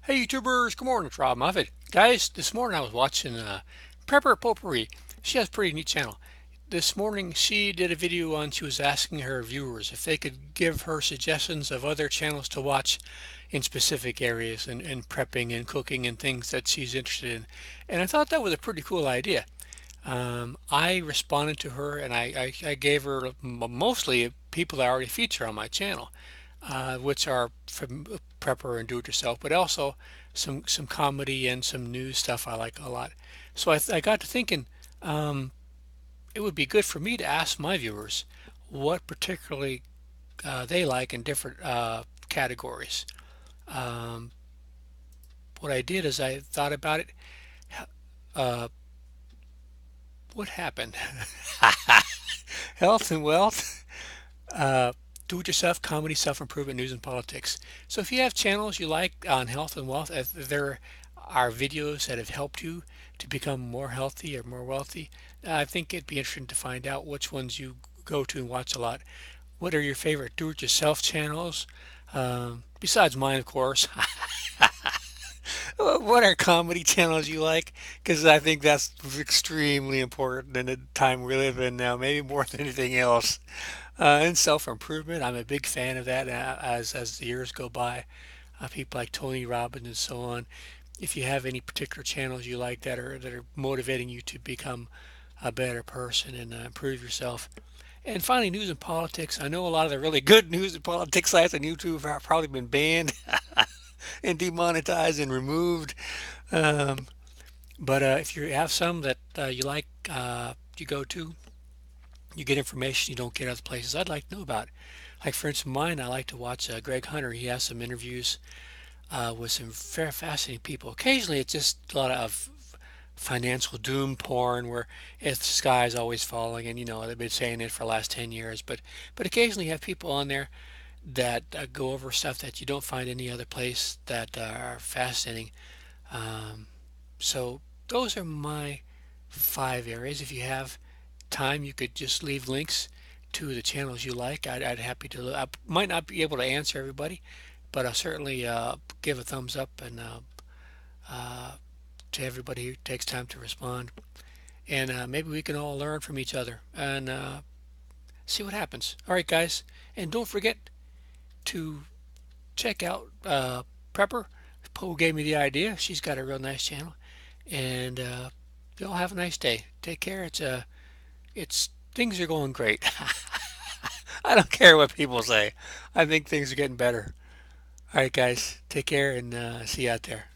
Hey YouTubers, good morning, it's Robb Moffett. Guys, this morning I was watching Prepper Potpourri. She has a pretty neat channel. This morning she did a video on, she was asking her viewers if they could give her suggestions of other channels to watch in specific areas and prepping and cooking and things that she's interested in. And I thought that was a pretty cool idea. I responded to her and I gave her mostly people I already feature on my channel, which are from prepper and do-it-yourself, but also some comedy and some news stuff I like a lot. So I got to thinking, um, it would be good for me to ask my viewers what particularly they like in different categories. Um, what I did is I thought about it. Uh, what happened? Health and wealth. Do-it-yourself, comedy, self-improvement, news, and politics. So if you have channels you like on health and wealth, if there are videos that have helped you to become more healthy or more wealthy, I think it'd be interesting to find out which ones you go to and watch a lot. What are your favorite do-it-yourself channels? Besides mine, of course. What are comedy channels you like? Because I think that's extremely important in the time we live in now, maybe more than anything else. And self-improvement, I'm a big fan of that as the years go by. People like Tony Robbins and so on. If you have any particular channels you like that are motivating you to become a better person and improve yourself. And finally, news and politics. I know a lot of the really good news and politics sites on YouTube have probably been banned and demonetized and removed. Um, but if you have some that you like, you go to, you get information you don't get other places. I'd like to know about. Like for instance, mine, I like to watch Greg Hunter. He has some interviews with some very fascinating people. Occasionally, it's just a lot of financial doom porn where it's the sky is always falling, and they've been saying it for the last 10 years. But occasionally, you have people on there that go over stuff that you don't find any other place that are fascinating. Um, so those are my 5 areas. If you have time, you could just leave links to the channels you like. I'd happy to. I might not be able to answer everybody, but I'll certainly give a thumbs up and uh, to everybody who takes time to respond. And maybe we can all learn from each other and see what happens. All right, guys, and don't forget to check out Prepper. Poe gave me the idea. She's got a real nice channel, and y'all have a nice day. Take care. It's things are going great. I don't care what people say. I think things are getting better. All right, guys, take care and see you out there.